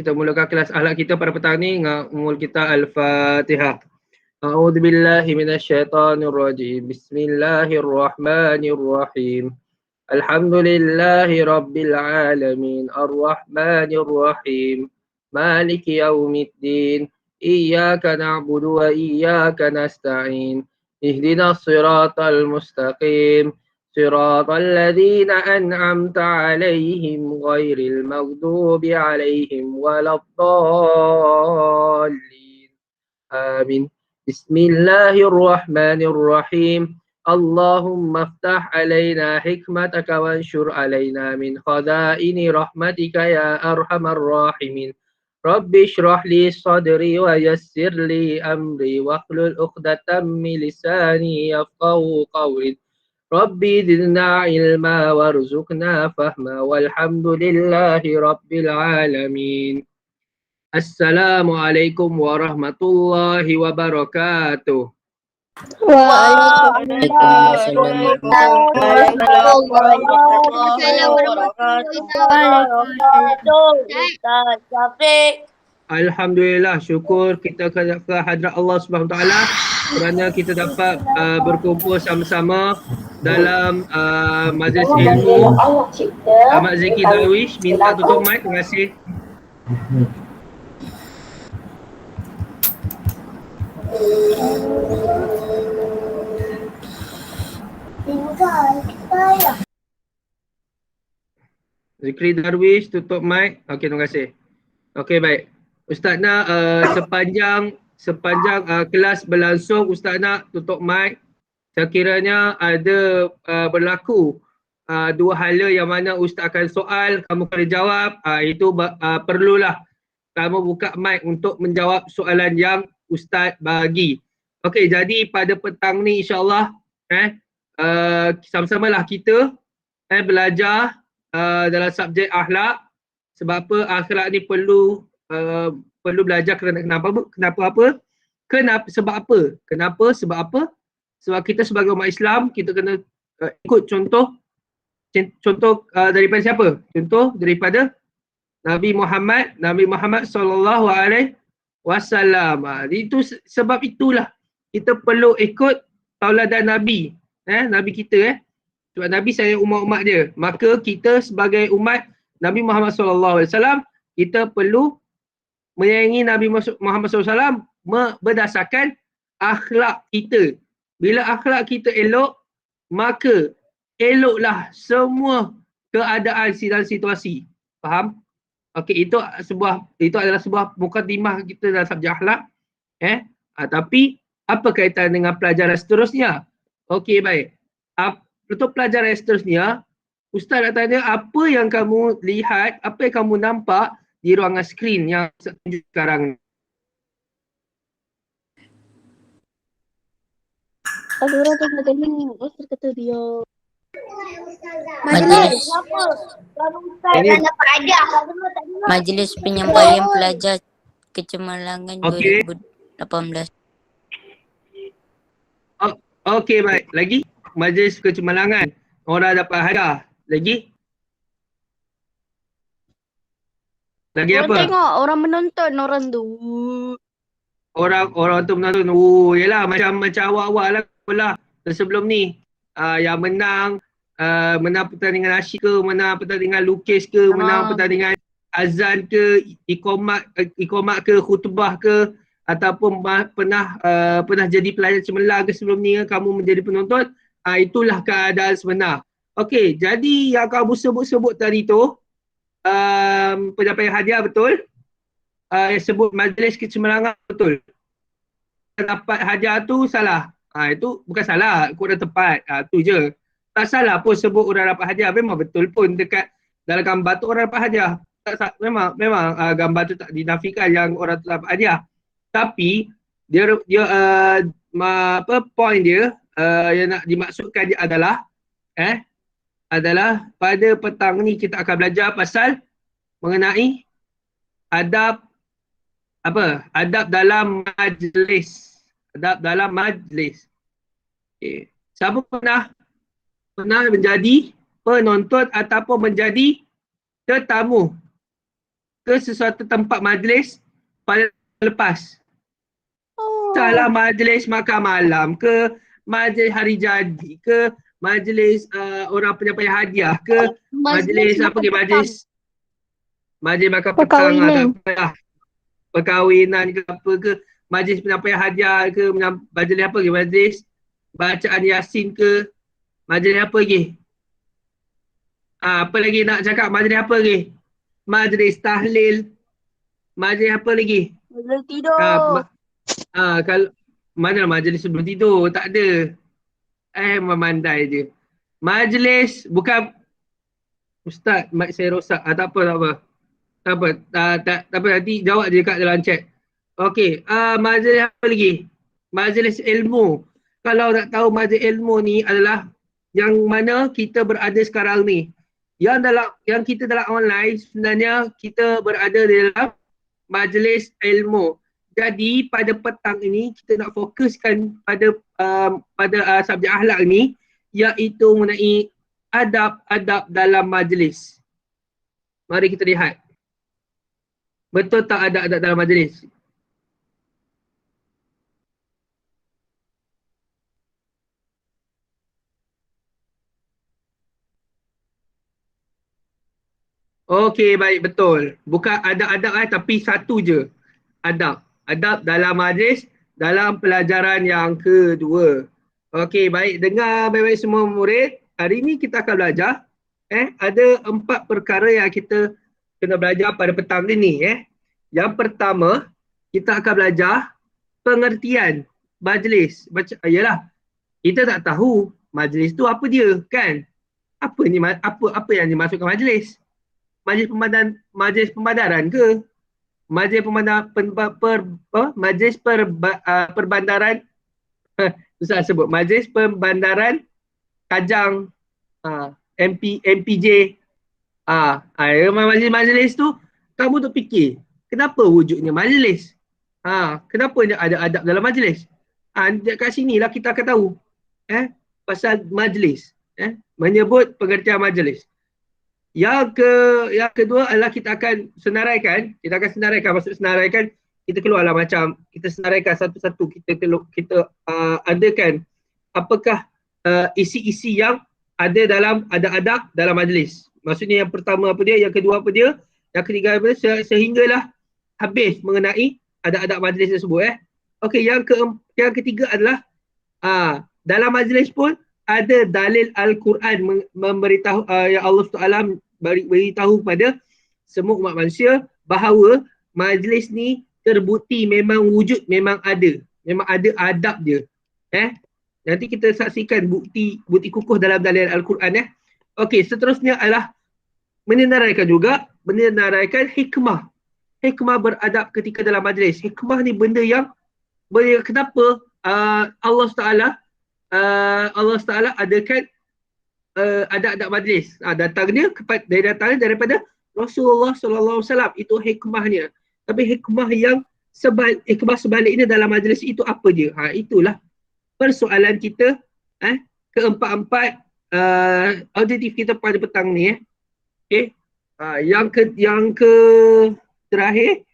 kita mulakan kelas akhlak kita pada petang ni dengan umul kita Al-Fatihah. A'udzu billahi minasyaitonir rajim. Bismillahirrahmanirrahim. Alhamdulillahi rabbil alamin. Arrahmanir rahim. Maliki yaumiddin. Iyyaka na'budu wa iyyaka nasta'in. Ihdinas siratal mustaqim. صراط الذين أنعمت عليهم غير المغضوب عليهم ولا الضالين آمين بسم الله الرحمن الرحيم اللهم افتح علينا حكمتك وانشر علينا من خزائن رحمتك يا أرحم الراحمين رب اشرح لي صدري ويسر لي أمري واحلل عقدة من لساني يفقهوا قولي ربي زدنا علما وارزقنا فهما والحمد لله رب العالمين السلام عليكم ورحمة الله وبركاته Waalaikumsalam Alhamdulillah, syukur kita ke hadrat Allah Subhanahu Taala kerana kita dapat berkumpul sama-sama dalam majlis ilmu. Ahmad Zaki Darwish minta tutup mic, terima kasih. Zikri Darwish tutup mic. Okey, terima kasih. Okey, baik. Ustaz nak sepanjang kelas berlangsung, Ustaz nak tutup mic. Sekiranya ada berlaku dua hala yang mana Ustaz akan soal, kamu kena jawab, itu perlulah kamu buka mic untuk menjawab soalan yang Ustaz bagi. Okey, jadi pada petang ni insyaAllah sama-samalah kita belajar dalam subjek akhlak. Sebab apa akhlak ni perlu belajar sebab apa? Sebab kita sebagai umat Islam kita kena ikut contoh daripada siapa? Contoh daripada Nabi Muhammad sallallahu alaihi wasallam. Itu sebab itulah kita perlu ikut tauladan Nabi, Nabi kita sebab Nabi sayang umat-umat dia. Maka kita sebagai umat Nabi Muhammad sallallahu alaihi wasallam kita perlu menyayangi Nabi Muhammad SAW berdasarkan akhlak kita. Bila akhlak kita elok, maka eloklah semua keadaan dan situasi. Faham? Okey, itu adalah sebuah mukadimah kita dalam subjek akhlak. Tapi apa kaitan dengan pelajaran seterusnya? Okey, baik. Untuk pelajaran seterusnya, Ustaz nak tanya apa yang kamu lihat, apa yang kamu nampak di ruangan skrin yang saya tunjuk sekarang ni. Azura tengah tadi Ustaz kata dia Majlis Penyampaian Pelajar Kecemerlangan 2018. Okey, baik. Lagi? Majlis Kecemerlangan. Orang dapat hadiah. Lagi? Lagi apa? Tengok orang menonton orang tu. Orang tu menonton. Yelah macam awak-awak lah sebelum ni. Yang menang pertandingan nasyid ke, menang pertandingan lukis ke, menang pertandingan azan ke, ikomat ke, khutbah ke, ataupun pernah jadi pelajar cemerlang ke sebelum ni, kamu menjadi penonton. Itulah keadaan sebenar. Okey, jadi yang kamu sebut tadi tu penyampaian hadiah betul. Sebut majlis kecemerlangan betul. Dapat hadiah tu salah. Itu bukan salah, kau dah tepat. Tu je. Tak salah pun sebut orang dapat hadiah. Memang betul pun dekat dalam gambar tu orang dapat hadiah. Memang gambar tu tak dinafikan yang orang tu dapat hadiah. Tapi dia point dia yang nak dimaksudkan dia adalah pada petang ni kita akan belajar pasal mengenai adab dalam majlis. Adab dalam majlis. Okay. Siapa pernah menjadi penonton ataupun menjadi tetamu ke sesuatu tempat majlis pada lepas. Oh. Salah majlis makan malam ke, majlis hari jadi ke, majlis orang penyampaian hadiah ke, majlis apa ke, majlis makan petang Perkahwinan. ataupun perkahwinan ke apa ke, majlis penyampaian hadiah ke, majlis apa ke, majlis bacaan Yasin ke, majlis apa lagi? Apa lagi nak cakap, majlis apa lagi? Majlis tahlil, majlis apa lagi? Belum tidur. Kalau mana majlis sebelum tidur, tak ada. Memandai je. Majlis bukan Ustaz, mic saya rosak. Tak apa, tak apa. Tak apa, tak apa, nanti jawab je kat dalam chat. Okey, majlis apa lagi? Majlis ilmu. Kalau tak tahu majlis ilmu ni adalah yang mana kita berada sekarang ni. Yang kita dalam online sebenarnya kita berada dalam majlis ilmu. Jadi pada petang ini kita nak fokuskan pada subjek akhlak ni, iaitu mengenai adab-adab dalam majlis. Mari kita lihat. Betul tak adab-adab dalam majlis? Okey, baik, betul. Bukan adab-adab tapi satu je. Adab. Adab dalam majlis dalam pelajaran yang kedua. Okey, baik. Dengar baik-baik semua murid. Hari ini kita akan belajar. Ada 4 perkara yang kita kena belajar pada petang ini. Yang pertama, kita akan belajar pengertian majlis. Yalah, kita tak tahu majlis tu apa dia, kan? Apa yang dimasukkan majlis? Majlis pembandaran ke? Majlis perbandaran susah sebut. Majlis pembandaran Kajang, MPJ. Majlis tu kamu tu fikir, kenapa wujudnya majlis? Kenapa ada adab dalam majlis? Kat sinilah kita akan tahu pasal majlis, menyebut pengertian majlis. Yang kedua adalah kita akan senaraikan. Maksud senaraikan, kita keluarlah macam kita senaraikan satu-satu, kita adakan apakah isi-isi yang ada dalam adab-adab dalam majlis. Maksudnya yang pertama apa dia, yang kedua apa dia, yang ketiga apa dia, sehinggalah habis mengenai adab-adab majlis tersebut. Okey, yang ketiga adalah dalam majlis pun ada dalil Al-Quran memberitahu yang Allah SWT beritahu kepada semua umat manusia bahawa majlis ni terbukti memang wujud, memang ada adab dia. Nanti kita saksikan bukti kukuh dalam dalil Al-Quran. Okey, seterusnya adalah menyenaraikan hikmah beradab ketika dalam majlis. Hikmah ni benda yang kenapa Allah Taala adakan adab-adab majlis. Datangnya daripada Rasulullah sallallahu alaihi wasallam. Itu hikmahnya. Tapi hikmah sebaliknya dalam majlis itu apa dia? Itulah persoalan kita keempat-empat objektif kita pada petang ni. Okey. Yang terakhir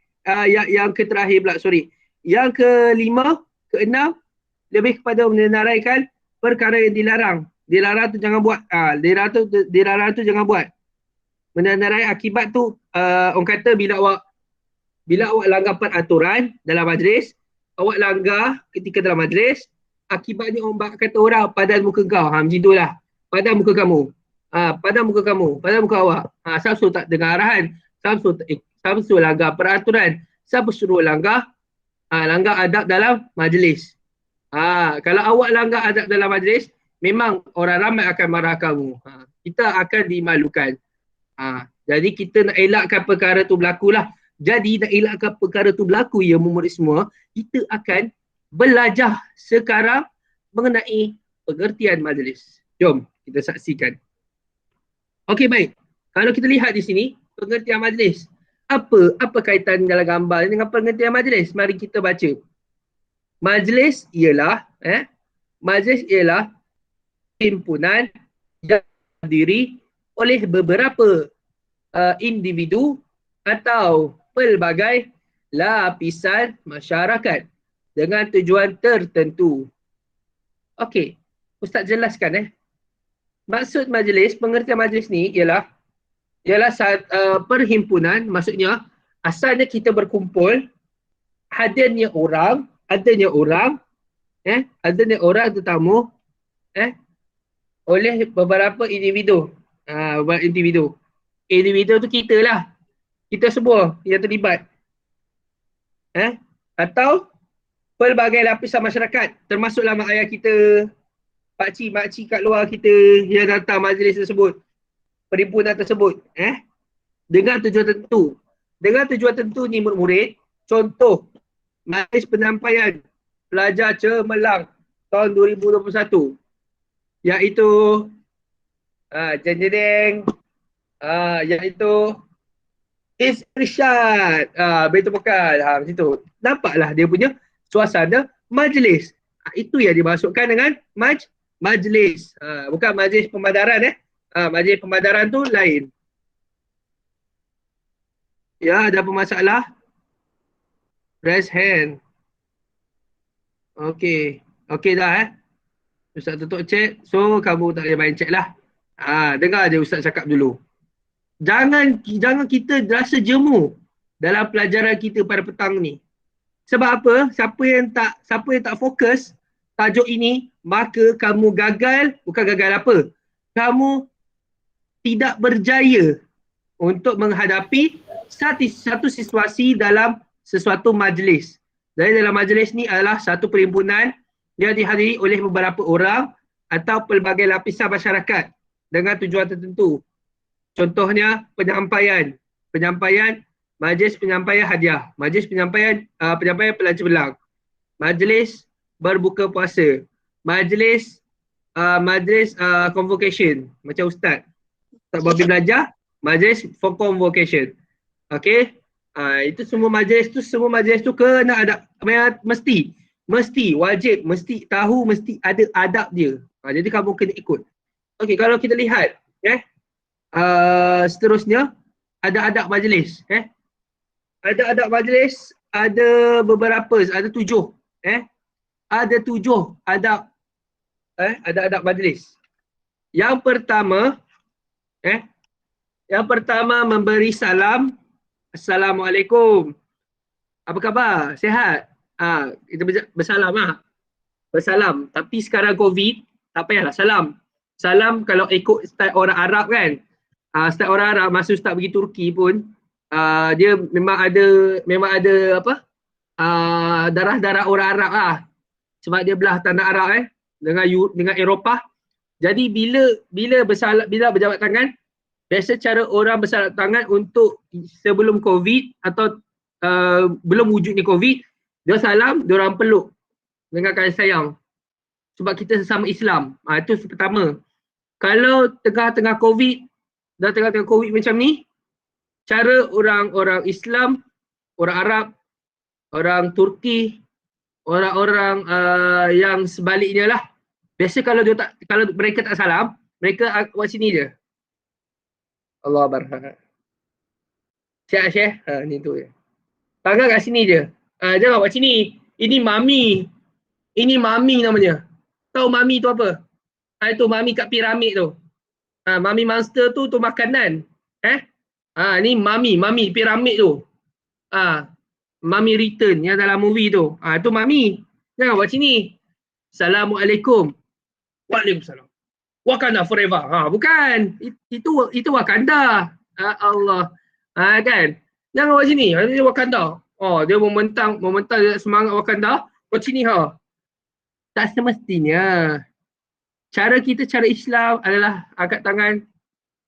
pula, sorry. Yang kelima, keenam, lebih kepada menenaraikan perkara yang dilarang. Dilarang tu jangan buat. Dilarang tu jangan buat. Menenarai akibat tu, orang kata bila awak langgar peraturan dalam majlis, awak langgar ketika dalam majlis, akibatnya orang kata orang padan muka kau. Macam itulah. Padan muka kamu. Padan muka awak. Samsul tak dengar arahan. Samsul langgar peraturan. Siapa suruh langgar adab dalam majlis. Kalau awak langgar adab dalam majlis, memang orang ramai akan marah kamu. Kita akan dimalukan. Jadi kita nak elakkan perkara tu berlakulah. Jadi nak elakkan perkara tu berlaku, ya murid semua, kita akan belajar sekarang mengenai pengertian majlis. Jom kita saksikan. Okey, baik. Kalau kita lihat di sini, pengertian majlis. Apa kaitan dalam gambar ini dengan pengertian majlis? Mari kita baca. Majlis ialah himpunan yang terdiri oleh beberapa individu atau pelbagai lapisan masyarakat dengan tujuan tertentu. Okey, Ustaz jelaskan Maksud majlis, pengertian majlis ni ialah perhimpunan, maksudnya asalnya kita berkumpul, adanya orang tetamu oleh beberapa individu. Individu tu kita lah. Kita semua yang terlibat. Atau pelbagai lapisan masyarakat, termasuklah mak ayah kita, pakcik, makcik kat luar kita yang datang majlis tersebut, perhimpunan tersebut, dengan tujuan tertentu. Dengan tujuan tertentu ni murid-murid, contoh majlis penyampaian pelajar cemerlang tahun 2021, iaitu iaitu Irsyad, Betul Pokal, macam tu. Nampaklah dia punya suasana majlis. Itu yang dimasukkan dengan majlis. Bukan majlis pemadaran majlis pemadaran tu lain. Ya, ada apa masalah? Raise hand. Okey. Okey dah Ustaz tutup chat. So kamu tak boleh main chat lah. Dengar je Ustaz cakap dulu. Jangan kita rasa jemu dalam pelajaran kita pada petang ni. Sebab apa? Siapa yang tak fokus tajuk ini, maka kamu gagal, bukan gagal apa? Kamu tidak berjaya untuk menghadapi satu situasi dalam sesuatu majlis. Jadi dalam majlis ni adalah satu perhimpunan yang dihadiri oleh beberapa orang atau pelbagai lapisan masyarakat dengan tujuan tertentu. Contohnya penyampaian, majlis penyampaian hadiah, majlis penyampaian pelajar belang, majlis berbuka puasa, majlis convocation macam Ustaz Bobby belajar, majlis for convocation. Okey, itu semua majlis tu kena ada, mesti wajib, mesti tahu, mesti ada adab dia. Jadi kamu kena ikut. Okey, kalau kita lihat seterusnya ada adab majlis. Ada adab majlis, ada beberapa, ada 7. Ada 7 adab. Ada adab majlis. Yang pertama memberi salam. Assalamualaikum. Apa khabar? Sihat? Kita bersalam Bersalam. Tapi sekarang COVID, tak payahlah salam. Salam kalau ikut style orang Arab kan. Style orang Arab masa Ustaz pergi Turki pun, dia memang ada apa? Darah-darah orang Arab Sebab dia belah tanah Arab dengan Eropah. Jadi bila berjabat tangan, biasa cara orang bersalam tangan untuk sebelum COVID atau belum wujudnya COVID, dia salam, dia orang peluk dengan kasih sayang. Sebab kita sesama Islam. Itu pertama. Kalau tengah-tengah COVID macam ni, cara orang-orang Islam, orang Arab, orang Turki, orang-orang yang sebaliknya lah, biasa kalau mereka tak salam, mereka buat sini je. Allah barha. Syekh. Ni tu je. Tangan kat sini je. Jangan buat sini. Ini mami. Ini mami namanya. Tahu mami tu apa? Itu mami kat piramid tu. Mami monster tu makanan. Ni mami piramid tu. Mami return yang dalam movie tu. Tu mami. Jangan buat sini. Assalamualaikum. Waalaikumsalam. Wakanda forever. Bukan. Itu Wakanda. Allah. Kan? Jangan buat sini. Dia Wakanda. Dia mementang semangat Wakanda. Buat sini Tak semestinya. Cara Islam adalah angkat tangan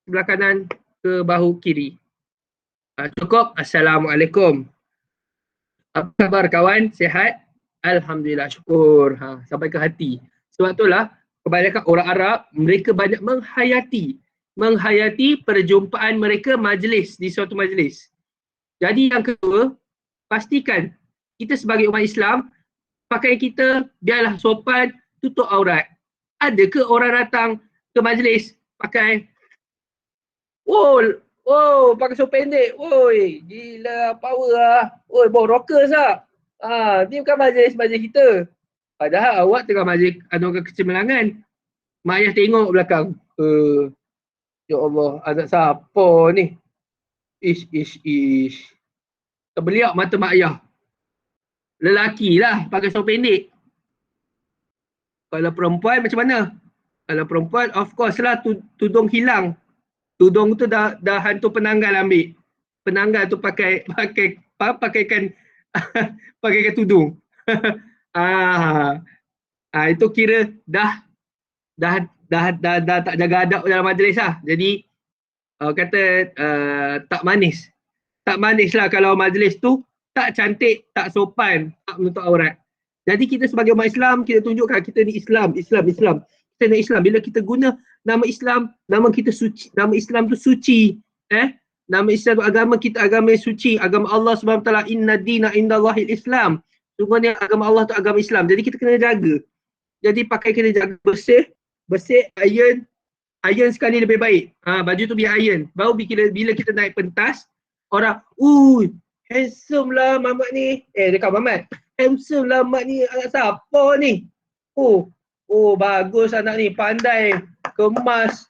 sebelah kanan ke bahu kiri. Cukup. Assalamualaikum. Apa khabar kawan? Sihat? Alhamdulillah, syukur. Sampai ke hati. Sebab itulah kebanyakan orang Arab, mereka banyak menghayati perjumpaan mereka majlis, di suatu majlis. Jadi yang kedua, pastikan kita sebagai umat Islam, pakaian kita biarlah sopan, tutup aurat. Ada ke orang datang ke majlis pakai Oh, pakai seluar pendek. Woi, gila power lah. Woi, bawa rockers lah. Ni bukan majlis kita. Padahal awak tengah majlis anugerah kecemerlangan. Mak ayah tengok belakang. Ya Allah, anak siapa ni? Ish. Terbeliak mata mak ayah. Lelaki lah pakai seluar pendek. Kalau perempuan macam mana? Kalau perempuan of course lah tudung hilang. Tudung tu dah hantu penanggal ambil. Penanggal tu pakaikan pakaikan tudung. Itu kira dah tak jaga adab dalam majlis lah. Jadi kata tak manis. Tak manis lah kalau majlis tu tak cantik, tak sopan, tak menutup aurat. Jadi kita sebagai umat Islam, kita tunjukkan kita ni Islam. Kita ni Islam. Bila kita guna nama Islam, nama kita suci. Nama Islam tu suci. Nama Islam tu agama kita, agama suci. Agama Allah SWT, inna dina indallahil Islam. Sungguhnya agama Allah tu agama Islam. Jadi kita kena jaga. Jadi pakai kena jaga bersih, iron sekali lebih baik. Baju tu biar iron. Baru bila kita naik pentas, orang, handsome lah Mamat ni. Dekat Mamat. Handsome lah Mak ni, anak siapa ni? Bagus anak ni, pandai, kemas.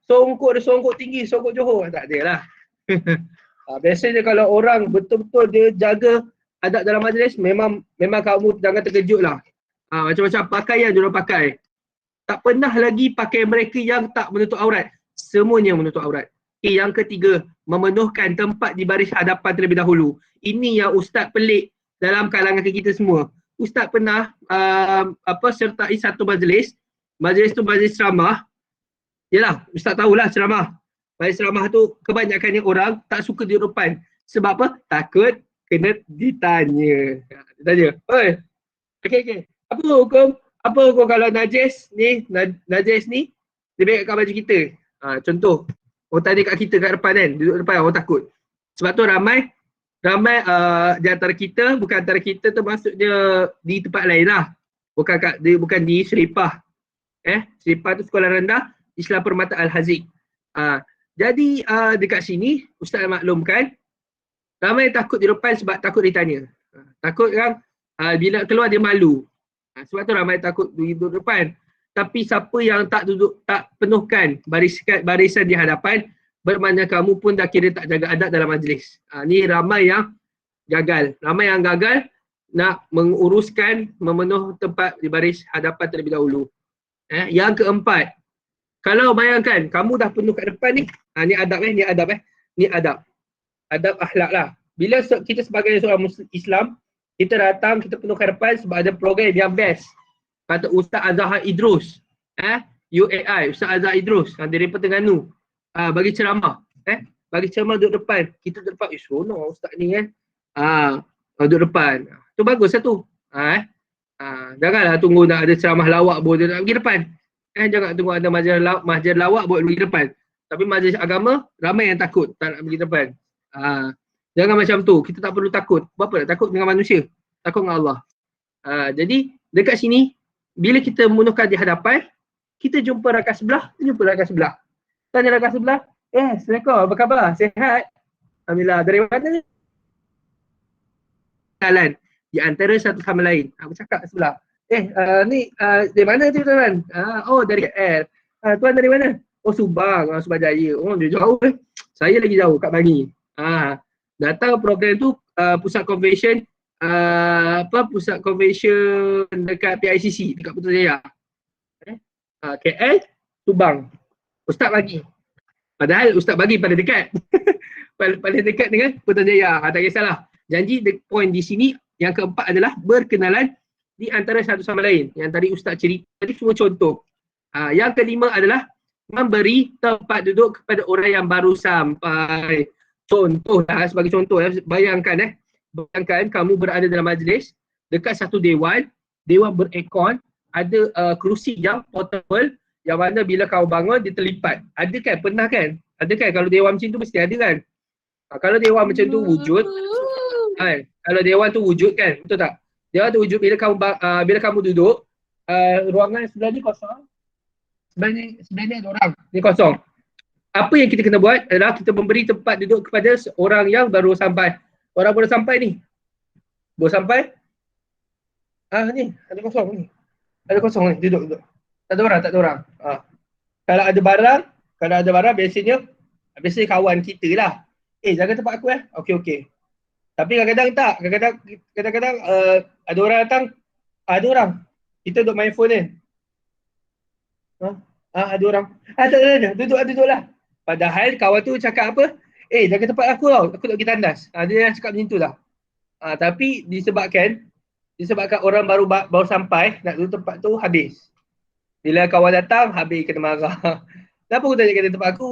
Songkok tinggi, songkok Johor. Tak ada lah. Biasanya kalau orang betul-betul dia jaga adab dalam majlis, memang kamu jangan terkejut lah. Macam-macam pakaian diorang pakai. Tak pernah lagi pakai mereka yang tak menutup aurat. Semuanya menutup aurat. Yang ketiga, memenuhkan tempat di baris hadapan terlebih dahulu. Ini yang ustaz pelik dalam kalangan kita semua. Ustaz pernah sertai satu majlis. Majlis tu majlis ceramah. Yalah, ustaz tahulah ceramah. Majlis ceramah tu kebanyakannya orang tak suka duduk depan. Sebab apa? Takut kena ditanya. Oi. Okey. Apa hukum kalau najis ni lebih kat baju kita? Contoh, orang tanya kat kita kat depan kan, duduk depan orang takut. Sebab tu ramai di antara kita, bukan antara kita tu maksudnya di tempat lain lah. Bukan di Seripah. Seripah tu sekolah rendah Islam Permata Al-Haziq. Jadi dekat sini ustaz maklumkan ramai takut di depan sebab takut ditanya. Takut kan bila keluar dia malu. Sebab tu ramai takut duduk depan. Tapi siapa yang tak penuhkan barisan di hadapan, bermakna kamu pun dah kira tak jaga adab dalam majlis. Ni ramai yang gagal. Ramai yang gagal nak menguruskan memenuh tempat di baris hadapan terlebih dahulu. Yang keempat, kalau bayangkan kamu dah penuh kat depan ni, ni adab ni adab. Adab akhlak lah. Bila kita sebagai seorang Islam, kita datang, kita penuh kat depan sebab ada program yang best. Kata Ustaz Azhar Idrus, UAI, Ustaz Azhar Idrus, daripada Terengganu, bagi ceramah. Bagi ceramah duduk depan. Kita duduk depan, seronok Ustaz ni kan. Duduk depan. Tu bagus lah tu. Janganlah tunggu nak ada ceramah lawak pun dia nak pergi depan. Jangan tunggu ada majlis lawak buat pergi depan. Tapi majlis agama, ramai yang takut tak nak pergi depan. Jangan macam tu. Kita tak perlu takut. Berapa nak takut dengan manusia? Takut dengan Allah. Jadi dekat sini, bila kita memenuhkan di hadapan, kita jumpa rakan sebelah. Tanya rakan sebelah, Assalamualaikum, apa khabar? Sihat? Alhamdulillah. Dari mana ni? Jalan di antara satu sama lain. Aku cakap sebelah. Ni dari mana tu tuan? Dari KL. Tuan dari mana? Subang. Subang Jaya. Jauh Saya lagi jauh kat Bangi. Datang program tu pusat convention pusat convention dekat PICC dekat Putrajaya. KL, Subang. Ustaz bagi. Padahal ustaz bagi pada dekat. paling dekat dengan Putrajaya. Tak kisahlah. Janji poin di sini yang keempat adalah berkenalan di antara satu sama lain. Yang tadi ustaz cerita tadi semua contoh. Yang kelima adalah memberi tempat duduk kepada orang yang baru sampai. Contohlah, sebagai contoh, bayangkan kamu berada dalam majlis dekat satu dewan berekon, ada kerusi yang portable yang mana bila kau bangun dia terlipat. Ada kan? Pernah kan? Ada kan? Kalau dewan macam tu mesti ada kan? Kalau dewan macam tu wujud, kalau dewan tu wujud kan? Betul tak? Dewan tu wujud bila kamu duduk, ruangan sebelah ni kosong. Sebelah ni ada orang. Ni kosong. apa yang kita kena buat adalah kita memberi tempat duduk kepada orang yang baru sampai. Orang baru sampai ni. Baru sampai. Ni, ada kosong ni. Ada kosong ni, duduk. Tak ada orang, tak ada orang. Kalau ada barang biasanya kawan kita lah. Jaga tempat aku Okey. Tapi kadang-kadang tak. Kadang-kadang ada orang datang, ada orang. Kita duduk main phone ni. Ada orang. Tak ada. Duduklah. Padahal kawan tu cakap apa? Jaga tempat aku tau. Aku nak pergi tandas. Dia cakap macam tu lah. Tapi disebabkan orang baru sampai, nak duduk tempat tu habis. Bila kawan datang, habis kena marah. Kenapa aku tak jaga tempat aku?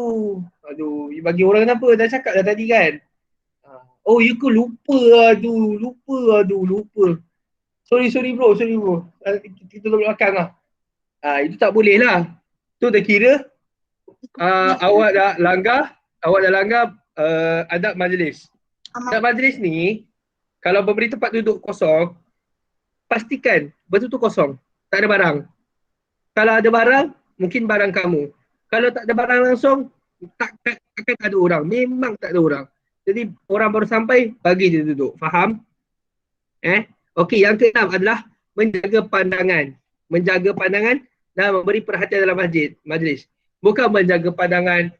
Aduh, you bagi orang kenapa? Dah cakap dah tadi kan? You ke lupa. Lupa. Sorry bro. Kita duduk belakang lah. Itu tak boleh lah. Tu dah kira awak dah langgar adab majlis. Adab majlis ni, kalau memberi tempat duduk kosong, pastikan betul-betul kosong. Tak ada barang. Kalau ada barang, mungkin barang kamu. Kalau tak ada barang langsung, takkan ada orang. Memang tak ada orang. Jadi orang baru sampai, bagi dia duduk. Faham? Okey, yang keenam adalah menjaga pandangan. Menjaga pandangan dan memberi perhatian dalam majlis. Bukan menjaga pandangan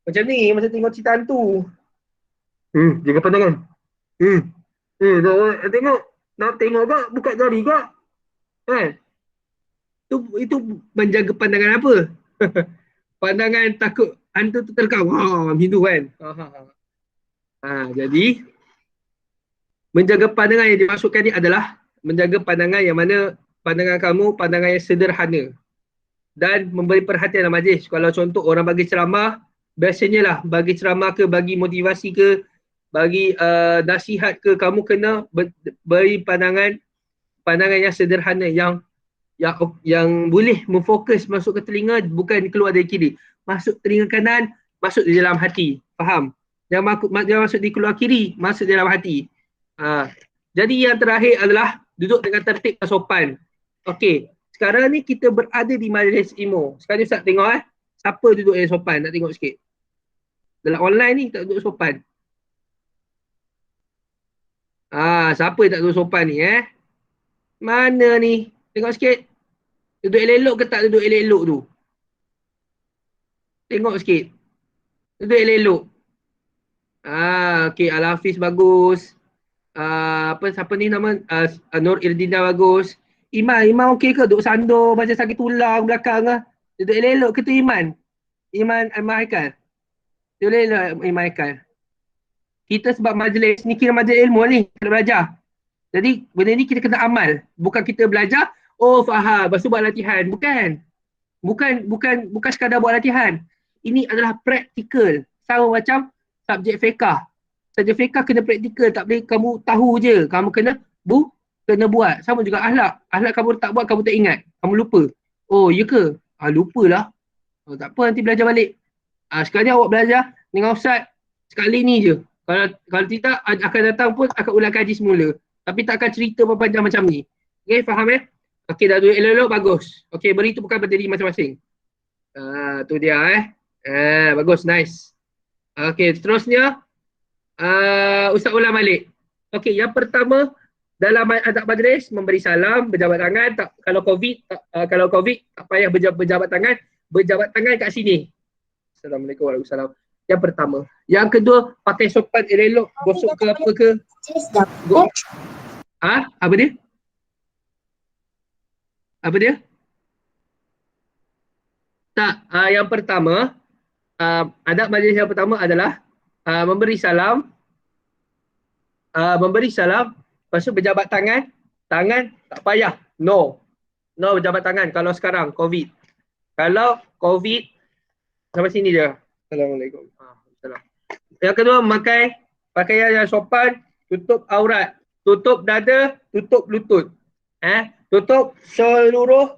macam ni, macam tengok cerita hantu. Jaga pandangan. Nak tengok kak, buka jari kak. Itu menjaga pandangan apa? Pandangan takut hantu tu terkam. Macam tu kan. Jadi menjaga pandangan yang dimaksudkan ni adalah menjaga pandangan yang mana pandangan kamu, pandangan yang sederhana. Dan memberi perhatian dalam majlis. Kalau contoh orang bagi ceramah, biasanya lah bagi ceramah ke, bagi motivasi ke, bagi nasihat ke, kamu kena beri pandangan yang sederhana, yang boleh memfokus masuk ke telinga, bukan keluar dari kiri. Masuk telinga kanan, masuk di dalam hati. Faham? Jangan masuk di keluar kiri, masuk di dalam hati. Jadi yang terakhir adalah duduk dengan tertib dan sopan. Okey, sekarang ni kita berada di majlis ilmu. Sekarang ni Ustaz tengok siapa duduk yang sopan, nak tengok sikit. Dalam online ni tak duduk sopan. Siapa tak duduk sopan ni Mana ni? Tengok sikit. Duduk elok ke tak duduk elok tu? Tengok sikit. Duduk elok. Okey, Al-Hafiz bagus. Siapa ni nama? Nur Irdina bagus. Iman okey ke? Duduk sandor macam sakit tulang belakang lah. Duduk elok ke tu Iman? Iman Haikal. Duduk elok Iman Haikal. Kita sebab majlis ni kira majlis ilmu ni, kita belajar. Jadi benda ni kita kena amal. Bukan kita belajar, faham, lepas tu buat latihan. Bukan sekadar buat latihan. Ini adalah praktikal. Sama macam subjek fiqah. Subjek fiqah kena praktikal, tak boleh kamu tahu je. Kamu kena buat. Sama juga akhlak. Akhlak kamu tak buat, kamu tak ingat. Kamu lupa. Ya ke? Lupalah. Tak apa, nanti belajar balik. Sekali awak belajar dengan ustaz, sekali ni je. Kalau tidak, akan datang pun akan ulang kaji semula. Tapi tak akan cerita panjang macam ni. Okay, faham Okey, dah duduk elok-elok, bagus. Okey, beri tu bukan berdiri masing-masing. Tu dia bagus, nice. Okey, seterusnya Ustaz ulang balik. Okey, yang pertama dalam adab majlis, memberi salam, berjabat tangan. Kalau COVID tak payah berjabat tangan. Berjabat tangan kat sini. Assalamualaikum warahmatullahi wabarakatuh. Yang pertama. Yang kedua, pakai sopan elok, gosok ke apa ke. Apa dia? Apa dia? Tak, yang pertama, adab majlis yang pertama adalah memberi salam. Lepas tu berjabat tangan. Tangan tak payah. No berjabat tangan kalau sekarang COVID. Kalau COVID, sampai sini je. Assalamualaikum. Yang kedua, pakaian yang sopan, tutup aurat, tutup dada, tutup lutut. Tutup seluruh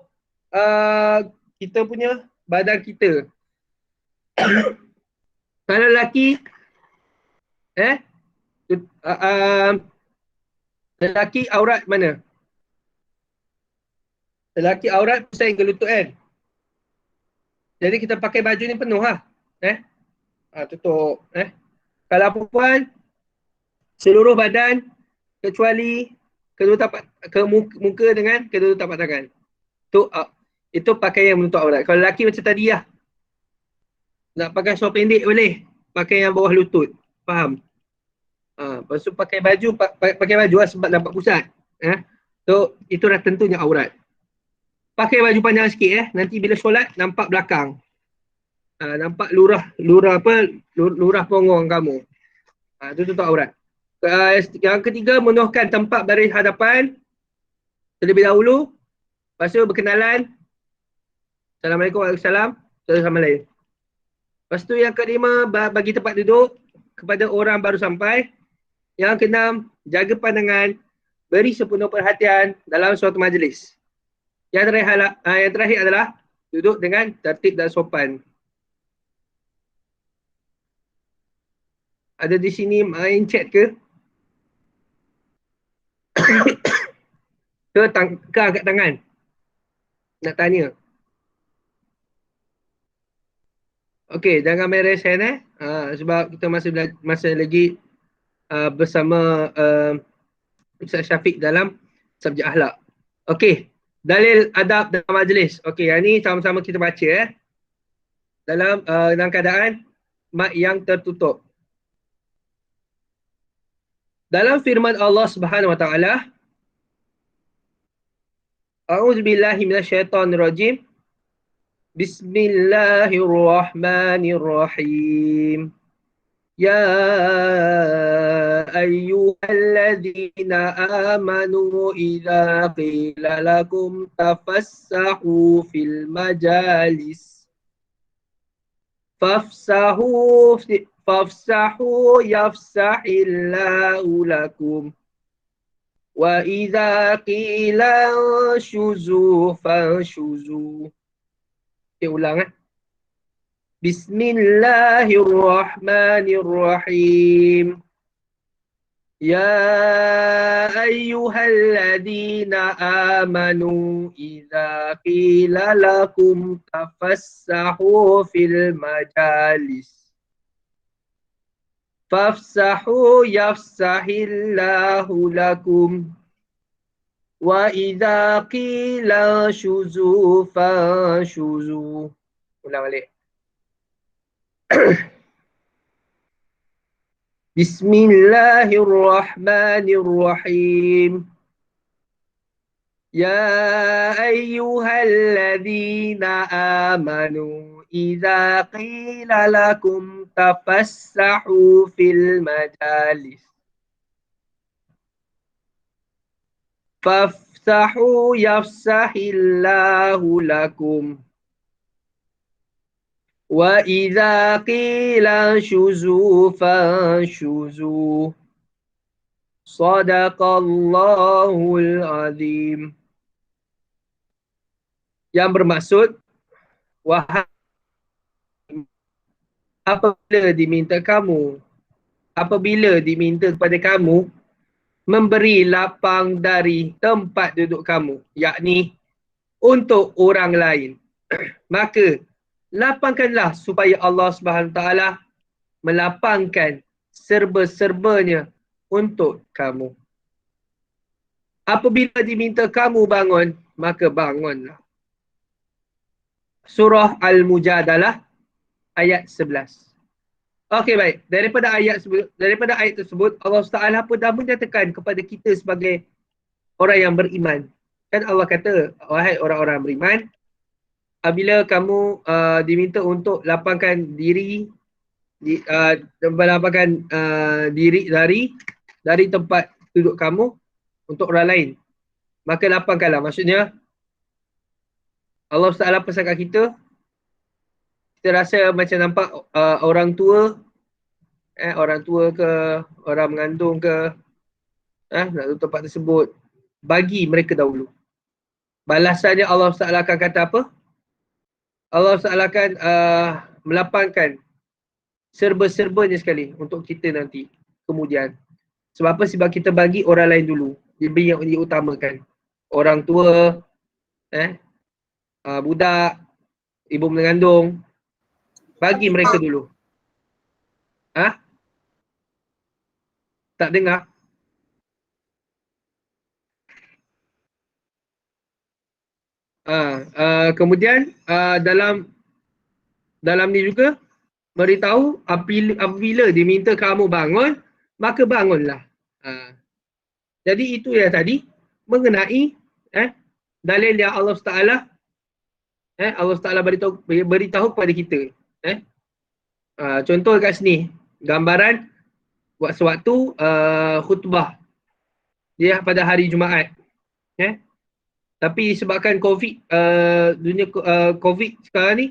kita punya badan kita. Kalau lelaki lelaki aurat mana? Lelaki aurat pusing ke lutut kan? Jadi kita pakai baju ni penuh lah. Tutup. Kalau perempuan, seluruh badan kecuali kedua tapak muka dengan kedua tapak tangan. Itu pakaian yang menutup aurat. Kalau lelaki macam tadi lah. Nak pakai seluar pendek boleh. Pakai yang bawah lutut. Faham? Lepas tu pakai baju lah sebab nampak pusat. So itu dah tentunya aurat. Pakai baju panjang sikit nanti bila solat nampak belakang. Nampak lurah punggung kamu. Itu tutup aurat. Yang ketiga, menuhkan tempat baris hadapan terlebih dahulu. Lepas tu berkenalan. Assalamualaikum warahmatullahi wabarakatuh. Satu sama lain. Lepas tu yang kelima, bagi tempat duduk kepada orang baru sampai. Yang keenam, jaga pandangan, beri sepenuh perhatian dalam suatu majlis. Yang terakhir adalah duduk dengan tertib dan sopan. Ada di sini main chat ke? ke angkat tangan? Nak tanya. Okey, jangan main raise hand sebab kita masih lagi bersama Ustaz Syafiq dalam subjek akhlak. Okey, dalil adab dalam majlis. Okey, yang ni sama-sama kita baca dalam keadaan mic yang tertutup. Dalam firman Allah Subhanahu wa taala, A'udzubillahi minasyaitonirrajim. Bismillahirrahmanirrahim. Ya ayyuhalladzina amanu idza qila lakum tafassahu fil majalis fafsahu yafsahillahu lakum wa idza qila shuzu fanshuzu. Ulang Bismillahirrahmanirrahim. Ya ayyuhalladzina amanu idza qila lakum tafassahu fil majalis fafsahu yafsahillahu lakum wa idza qila shuzu fanshuzu. Ulang balik. Bismillahirrahmanirrahim. Ya ayyuhalladzina amanu idza qila lakum tafassahu fil majalis fafsahu yafsahillahu lakum wa idza qila shuzu fanshuzu. Sadaqallahul azim. Yang bermaksud, wahai apabila diminta kepada kamu memberi lapang dari tempat duduk kamu, yakni untuk orang lain, maka lapangkanlah supaya Allah Subhanahu Taala melapangkan serba-serbanya untuk kamu. Apabila diminta kamu bangun, maka bangunlah. Surah Al-Mujadalah ayat 11. Okey, baik. Daripada ayat tersebut Allah Taala pun dah menyatakan kepada kita sebagai orang yang beriman. Kan Allah kata, wahai orang-orang beriman, apabila kamu diminta untuk lapangkan diri dari tempat duduk kamu untuk orang lain, maka lapangkanlah. Maksudnya Allah Taala pesan kat kita rasa macam nampak orang tua ke orang mengandung ke nak duduk tempat tersebut, bagi mereka dahulu. Balasannya Allah Taala akan kata apa? Allah Taala akan melapangkan serba-serbanya sekali untuk kita nanti kemudian. Sebab apa? Sebab kita bagi orang lain dulu. Dia yang diutamakan. Orang tua, budak, ibu mengandung. Bagi mereka dulu. Tak dengar? Kemudian dalam ni juga beritahu apabila diminta kamu bangun, maka bangunlah. Jadi itu ya tadi mengenai dalil yang Allah Taala Allah Taala beritahu kepada kita. Contoh kat sini gambaran sewaktu khutbah dia pada hari Jumaat. Tapi disebabkan COVID, dunia COVID sekarang ni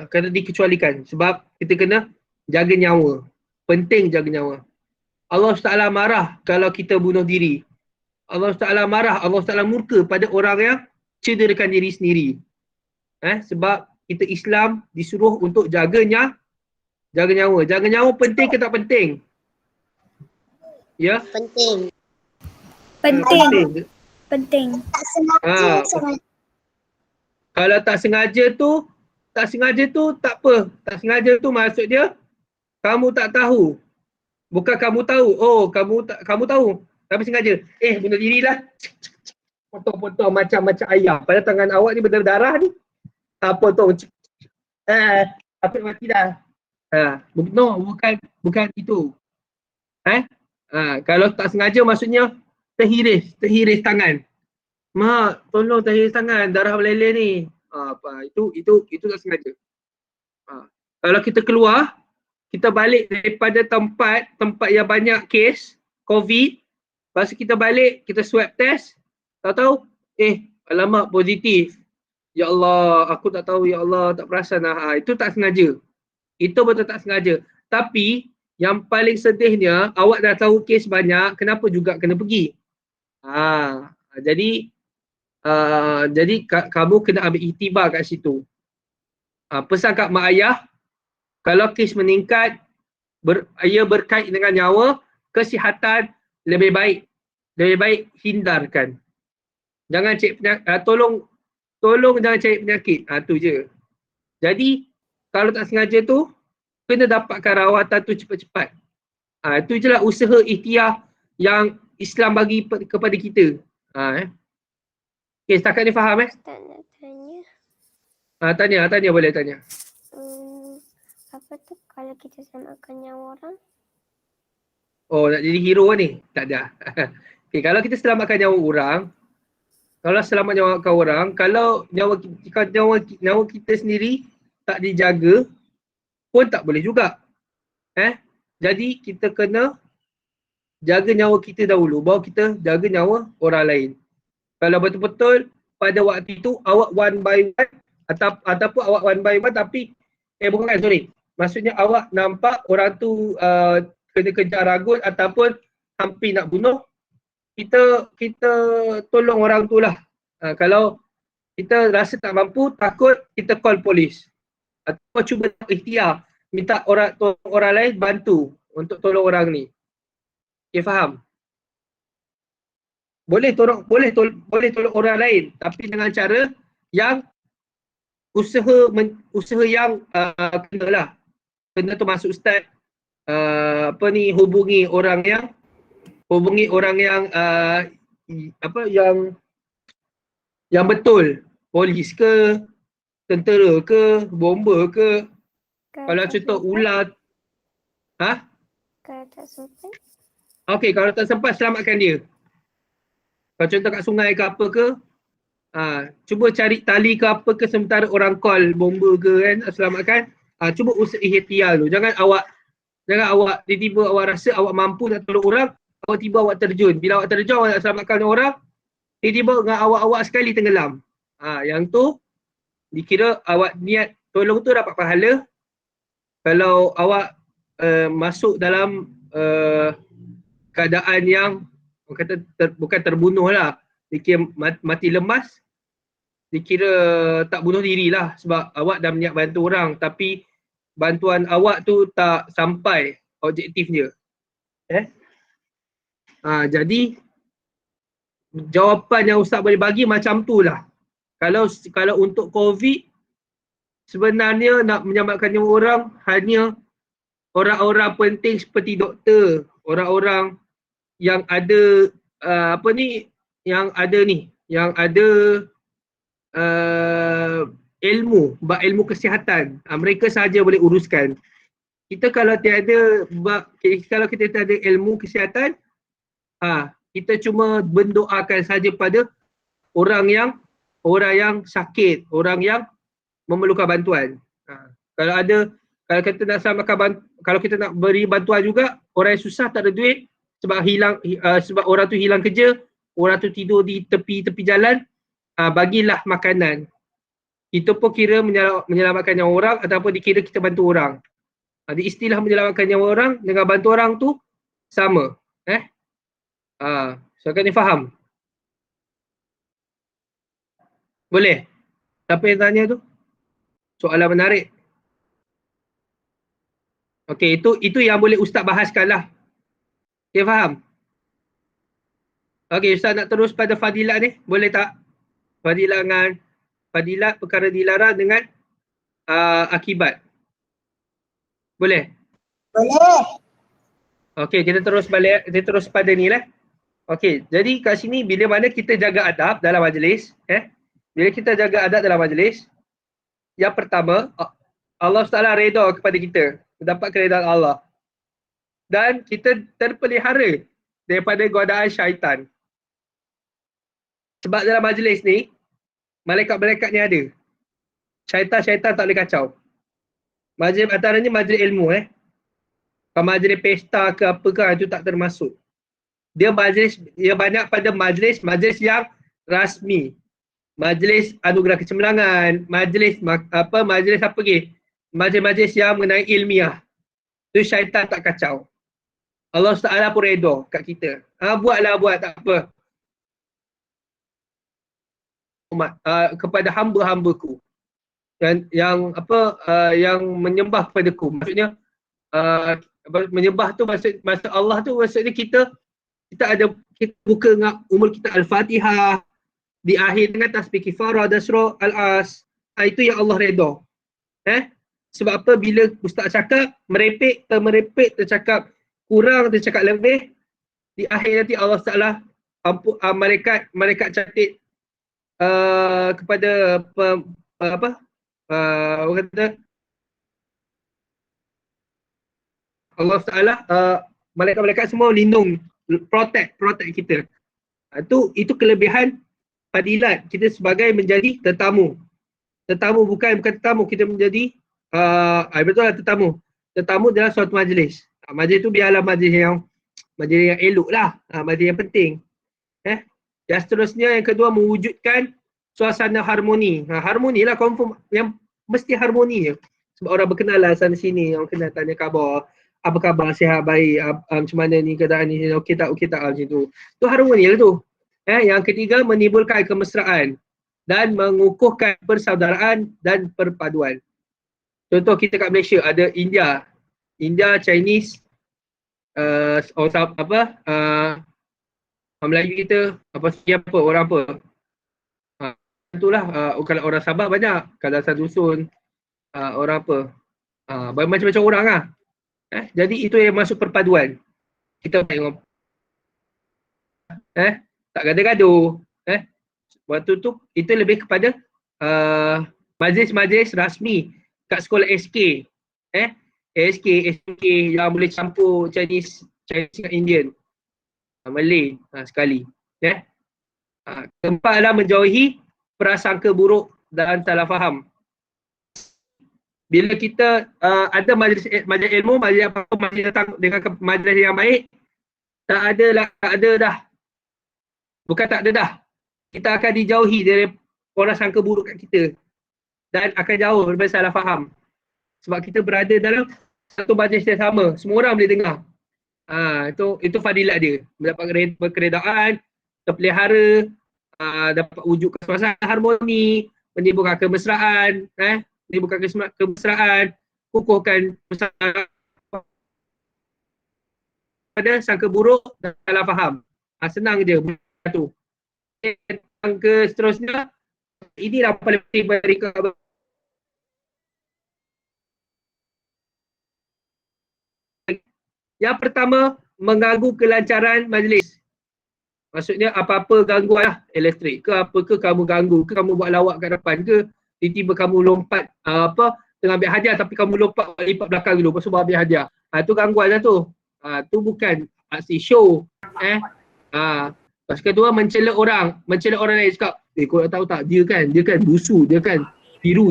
kena dikecualikan sebab kita kena jaga nyawa. Penting jaga nyawa. Allah Taala marah kalau kita bunuh diri. Allah Taala marah, Allah Taala murka pada orang yang cederakan diri sendiri. Sebab kita Islam disuruh untuk jaga nyawa. Jaga nyawa penting ke tak penting? Ya? Penting. Penting. Kalau tak sengaja tu tak apa. Tak sengaja tu maksud dia kamu tak tahu. Bukan kamu tahu. Oh, kamu tahu. Tapi sengaja. Bunuh dirilah. Potong-potong macam ayam. Pada tangan awak ni berdarah ni. Potong. Apa mati dah. No, bukan itu. Kalau tak sengaja maksudnya terhiris tangan. Mak, tolong terhiris tangan. Darah meleleh ni. Itu tak sengaja. Kalau kita keluar, kita balik daripada tempat yang banyak kes COVID, lepas kita balik, kita swab test, tahu alamak positif. Ya Allah, aku tak tahu, ya Allah, tak perasan lah. Itu tak sengaja. Itu betul tak sengaja. Tapi yang paling sedihnya, awak dah tahu kes banyak, kenapa juga kena pergi? Jadi kamu kena ambil iktibar kat situ. Pesan kat mak ayah, kalau kes meningkat, ia berkait dengan nyawa, kesihatan lebih baik hindarkan. Jangan cari penyakit, tolong jangan cari penyakit. Tu je. Jadi kalau tak sengaja tu, kena dapatkan rawatan tu cepat-cepat. Itu je lah usaha ikhtiar yang Islam bagi kepada kita. Okay, setakat ni faham Tak nak tanya. Tanya boleh tanya. Apa tu kalau kita selamatkan nyawa orang? Oh, nak jadi hero ni? Tak ada. Okay, kalau kita selamatkan nyawa orang, kalau nyawa kita sendiri tak dijaga, pun tak boleh juga. Jadi kita kena jaga nyawa kita dahulu, baru kita jaga nyawa orang lain. Kalau betul-betul pada waktu itu awak one by one ataupun awak one by one tapi maksudnya awak nampak orang tu kena kejar ragut ataupun hampir nak bunuh, kita tolong orang tu lah. Kalau kita rasa tak mampu, takut, kita call polis atau cuba ikhtiar minta orang lain bantu untuk tolong orang ni. Okay, faham? Boleh tolong orang lain tapi dengan cara yang usaha yang kena tu masuk ustaz hubungi orang yang yang betul, polis ke, tentera ke, bomba ke. Kalau contoh ular Kalau tak sempat? Okey, kalau tak sempat selamatkan dia. Kalau contoh kat sungai ke apa ke, cuba cari tali ke apa ke sementara orang call bomba ke kan, selamatkan. Cuba usaha ikhtiar tu. Jangan awak tiba-tiba awak rasa awak mampu nak tolong orang, tiba-tiba awak terjun. Bila awak terjun awak nak selamatkan orang, tiba-tiba dengan awak sekali tenggelam. Yang tu dikira awak niat tolong tu dapat pahala. Kalau awak masuk dalam keadaan yang kata bukan terbunuh lah, dikira mati lemas, dikira tak bunuh diri lah sebab awak dah niat bantu orang tapi bantuan awak tu tak sampai objektifnya. Jadi jawapan yang ustaz boleh bagi macam tu lah. Kalau untuk COVID, sebenarnya nak menyelamatkan nyawa orang hanya orang-orang penting seperti doktor, orang-orang yang ada yang ada ilmu, ilmu kesihatan. Mereka sahaja boleh uruskan. Kalau kita tiada ilmu kesihatan, kita cuma mendoakan saja pada orang yang sakit, orang yang memerlukan bantuan. Kalau kita nak beri bantuan juga, orang yang susah tak ada duit sebab orang tu hilang kerja, orang tu tidur di tepi jalan, bagilah makanan. Itu pun kira menyelamatkan nyawa orang ataupun dikira kita bantu orang. Di istilah menyelamatkan nyawa orang dengan bantu orang tu sama. So kan ni faham? Boleh? Siapa yang tanya tu? Soalan menarik. Okey, itu yang boleh Ustaz bahaskan lah. Okay, faham? Okey, Ustaz nak terus pada fadilat ni. Boleh tak? Fadilat perkara dilarang dengan akibat. Boleh? Boleh. Okey, kita terus pada ni lah. Okey, jadi kat sini bila mana kita jaga adab dalam majlis, bila kita jaga adab dalam majlis, yang pertama, Allah Taala redha kepada kita, mendapat keredaan Allah. Dan kita terpelihara daripada godaan syaitan. Sebab dalam majlis ni, malaikat-malaikat ni ada. Syaitan tak boleh kacau. Majlis antaranya majlis ilmu. Kalau majlis pesta ke apa ke, itu tak termasuk. Dia banyak pada majlis yang rasmi. Majlis anugerah kecemerlangan, majlis yang mengenai ilmiah. Itu syaitan tak kacau. Allah Taala pun redha kat kita. Buat tak apa. Kepada hamba-hambaku yang menyembah kepadaku. Maksudnya menyembah tu maksud Allah tu maksudnya kita buka dengan umur kita Al-Fatihah, di akhir dengan tasbih kifarah dan surah Al-As. Itu yang Allah redha. Sebab apa, bila Ustaz cakap merepek, tercakap kurang, tercakap lebih, di akhir nanti Allah Taala malaikat catat kepada orang kata Allah Taala malaikat-malaikat semua lindung, protect kita. Itu kelebihan fadilat kita sebagai menjadi tetamu. Bukan tetamu, kita menjadi betul lah tetamu. Tetamu dalam suatu majlis. Majlis tu biarlah majlis yang elok lah, majlis yang penting. Yang seterusnya, yang kedua, mewujudkan suasana harmoni. Harmoni lah, confirm yang mesti harmoni je. Sebab orang berkenalan sana sini, orang kena tanya khabar, apa khabar, sihat, baik, macam mana ni keadaan ni, okey tak macam tu. Tu harmoni lah tu. Yang ketiga, menimbulkan kemesraan dan mengukuhkan persaudaraan dan perpaduan. Contoh kita kat Malaysia ada India, Chinese, Melayu kita, orang apa. Itulah, kalau orang Sabah banyak, kalau asal dusun, orang apa. Macam-macam orang lah. Jadi itu yang masuk perpaduan. Kita tengok. Tak gaduh-gaduh. Waktu tu itu lebih kepada majlis-majlis rasmi kat sekolah SK. SK yang boleh campur Chinese dengan Indian. Malay sekali. Keempatlah menjauhi prasangka buruk dan salah faham. Bila kita ada majlis ilmu, majlis datang dengan majlis yang baik, tak ada dah. Bukan tak ada dah. Kita akan dijauhi dari orang sangka buruk kat kita. Dan akan jauh daripada salah faham. Sebab kita berada dalam satu majlis yang sama. Semua orang boleh dengar. Itu fadilat dia. Mendapat keredaan, terpelihara, dapat wujud suasana harmoni, menimbulkan kemesraan, kukuhkan persaudaraan pada sangka buruk dan salah faham. Senang je tu. Yang ke seterusnya, inilah paling penting mereka. Yang pertama, mengganggu kelancaran majlis. Maksudnya apa-apa gangguan lah, elektrik ke apa ke kamu ganggu ke, kamu buat lawak kat depan ke, tiba-tiba kamu lompat tengah ambil hadiah tapi kamu lompat lipat belakang dulu lepas tu ambil hadiah. Tu gangguan lah tu. Tu bukan aksi show. Lepas kedua, mencela orang lain cakap, kau nak tahu tak, dia kan busu, dia kan tiru.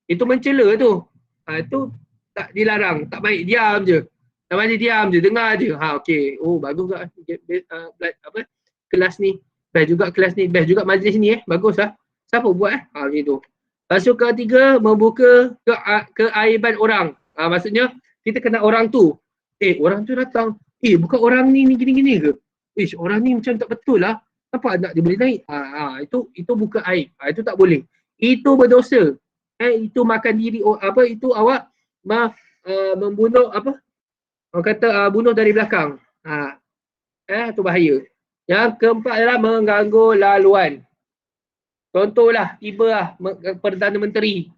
Itu mencela tu. Itu tak dilarang, tak baik, diam je. Sama dia diam je, dengar je. Okey. Oh, bagus tak kelas ni. Best juga kelas ni, best juga majlis ni Bagus lah. Siapa buat macam tu. Lepas tu ketiga, membuka keaiban orang. Maksudnya kita kenal orang tu. Orang tu datang. Bukan orang ni gini-gini ke? Orang ni macam tak betul lah. Kenapa anak dia boleh naik? Itu buka aib. Itu tak boleh. Itu berdosa. Itu makan diri. Itu awak membunuh orang kata bunuh dari belakang. Itu bahaya. Yang keempat adalah mengganggu laluan. Contohlah, tiba lah Perdana Menteri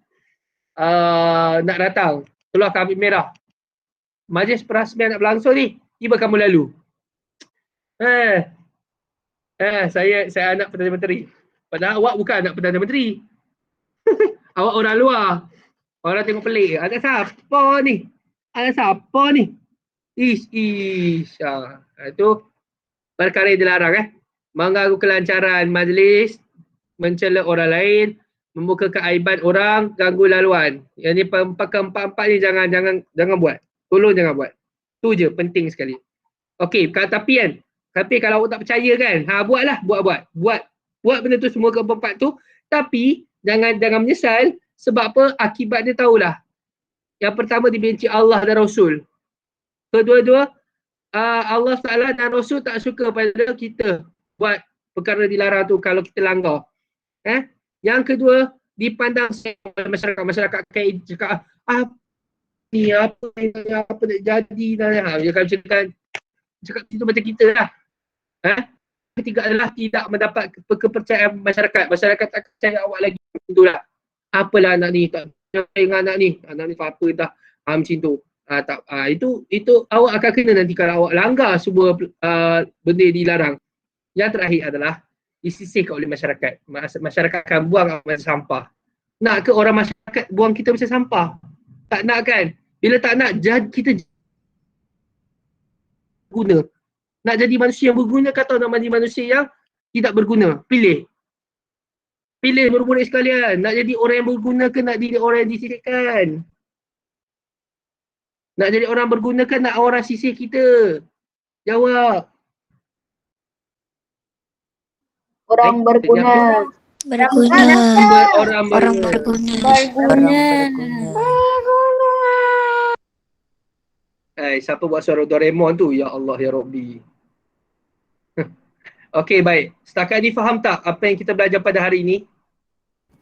nak datang, keluar kambing merah. Majlis perasmian nak berlangsung ni, tiba kamu lalu. Saya anak Perdana Menteri. Padahal awak bukan anak Perdana Menteri. Awak orang luar. Orang tengok pelik. Ada siapa ni? Itu perkara yang dilarang mengganggu kelancaran majlis, mencela orang lain, membuka keaiban orang, ganggu laluan. Yang ni keempat-empat ni jangan buat. Tolong jangan buat. Tu je penting sekali. Okey, tapi kalau awak tak percaya kan, buatlah, buat benda tu semua keempat tu, tapi jangan menyesal sebab apa? Akibat dia tahulah. Yang pertama, dibenci Allah dan Rasul. Kedua-dua, Allah Ta'ala dan Rasul tak suka pada kita buat perkara dilarang tu kalau kita langgar. Yang kedua, dipandang masyarakat akan cakap, apa nak jadi dia akan cakap itu macam kita lah. Ketiga adalah tidak mendapat kepercayaan masyarakat tak percaya awak lagi. Itulah. Apalah anak ni, tak percaya anak ni apa dah. Macam tu. Itu awak akan kena nanti kalau awak langgar semua benda dilarang. Yang terakhir adalah disisihkan oleh masyarakat. Masyarakat akan buang macam sampah. Nak ke orang masyarakat buang kita macam sampah? Tak nak kan? Bila tak nak, kita guna. Nak jadi manusia yang berguna atau nak jadi manusia yang tidak berguna? Pilih murid-murid sekalian. Nak jadi orang yang berguna ke nak jadi orang yang disisihkan? Nak jadi orang berguna ke nak orang sisih kita? Jawab. Orang berguna. Orang berguna. Siapa buat suara Doraemon tu? Ya Allah, ya Rabbi. Okey, baik. Setakat ni faham tak apa yang kita belajar pada hari ini?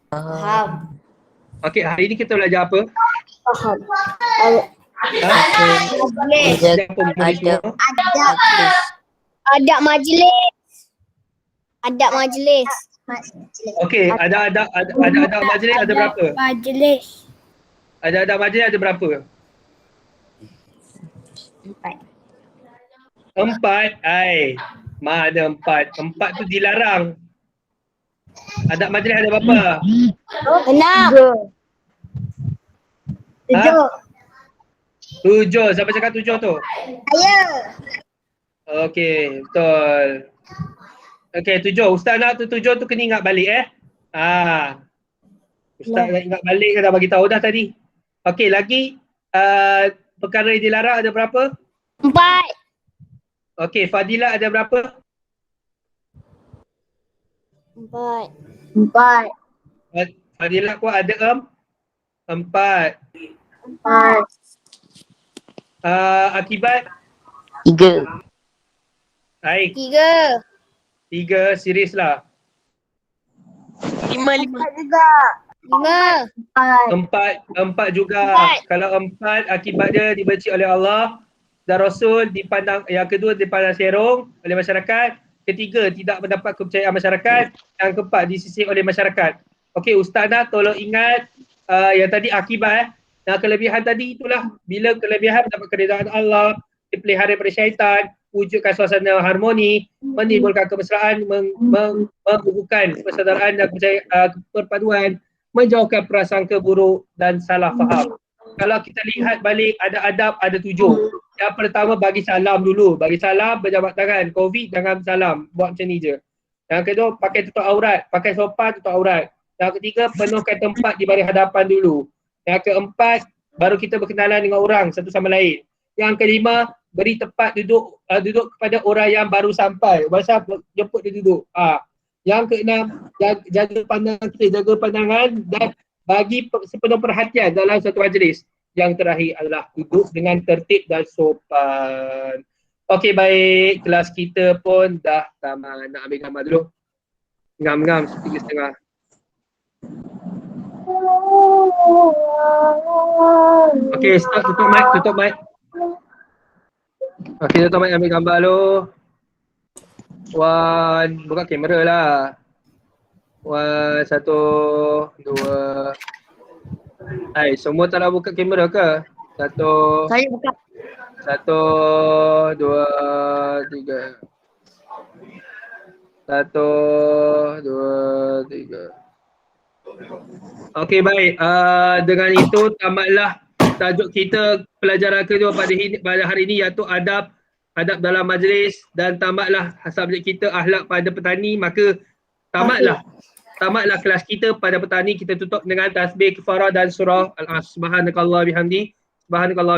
Faham. Okey, hari ini kita belajar apa? Faham. Ada majlis. Ada majlis. Okey, ada majlis ada berapa? Majlis. Ada majlis ada berapa? 4. Mana 4? 4 tu dilarang. Ada majlis ada berapa? 6. 7. Siapa cakap 7 tu? Saya. Okey, betul. Okey, 7. Ustaz nak tu 7 tu kena ingat balik Ustaz nak ingat balik kan dah bagi tahu dah tadi. Okey, lagi perkara yang dilarang ada berapa? 4. Okey, Fadilah ada berapa? 4. Fadilah kuat ada 4. Akibat? 3. Baik. 3 series lah. 5 juga. 4 juga. Kalau 4 akibat dia dibenci oleh Allah dan Rasul, dipandang, yang kedua dipandang serong oleh masyarakat, ketiga, tidak mendapat kepercayaan masyarakat. Yang keempat, disisih oleh masyarakat. Okey, Ustazah tolong ingat yang tadi akibat Nah, kelebihan tadi itulah bila kelebihan mendapat keridaan Allah, dipelihara daripada syaitan, wujudkan suasana harmoni, menimbulkan kemesraan, mengukuhkan persaudaraan dan perpaduan, menjauhkan prasangka buruk dan salah faham. Kalau kita lihat balik ada adab, ada 7. Yang pertama bagi salam dulu, bagi salam berjabat tangan, COVID jangan salam, buat macam ni je. Yang kedua pakai tutup aurat, pakai sopan tutup aurat. Yang ketiga penuhkan tempat di barisan hadapan dulu. Yang keempat, baru kita berkenalan dengan orang satu sama lain. Yang kelima, beri tempat duduk kepada orang yang baru sampai. Masa jemput dia duduk. Yang keenam, jaga pandangan kita, jaga pandangan dan bagi sepenuh perhatian dalam satu majlis. Yang terakhir adalah duduk dengan tertib dan sopan. Okey, baik. Kelas kita pun dah tamat. Nak ambil gambar dulu. Ngam-ngam 3:30. Okey, stop, tutup mic. Okey, tutup mic, ambil gambar dulu. Buka kamera lah. 1, 2. Hai, semua tak nak buka kamera ke? 1. Saya buka. 1, 2, 3. 1, 2, 3. Okey, baik. Dengan itu tamatlah tajuk kita pelajaran kedua pada hari ini iaitu adab dalam majlis dan tamatlah subjek kita akhlak pada petani. Maka tamatlah kelas kita pada petani. Kita tutup dengan tasbih kafarah dan surah Al-As. Subhanakallah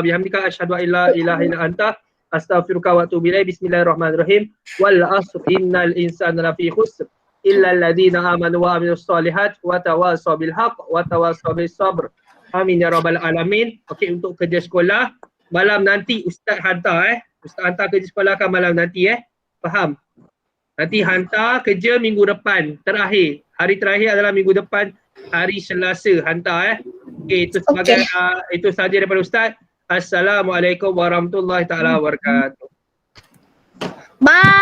bihamdika asyhadu an la ilaha illa anta astaghfiruka wa atubu ilaik. Bismillahirrahmanirrahim. Wal 'asr innal insana lafi khusr illa alladhina amanu wa amilus solihat wa tawassaw bil haqq wa tawassaw bis sabr. Amin ya rabbal alamin. Okey, untuk kerja sekolah malam nanti ustaz hantar Ustaz hantar kerja sekolah kan malam nanti Faham? Nanti hantar kerja minggu depan terakhir. Hari terakhir adalah minggu depan hari Selasa hantar Okey, itu sebagai itu sahaja daripada ustaz. Assalamualaikum warahmatullahi taala wabarakatuh. Bye.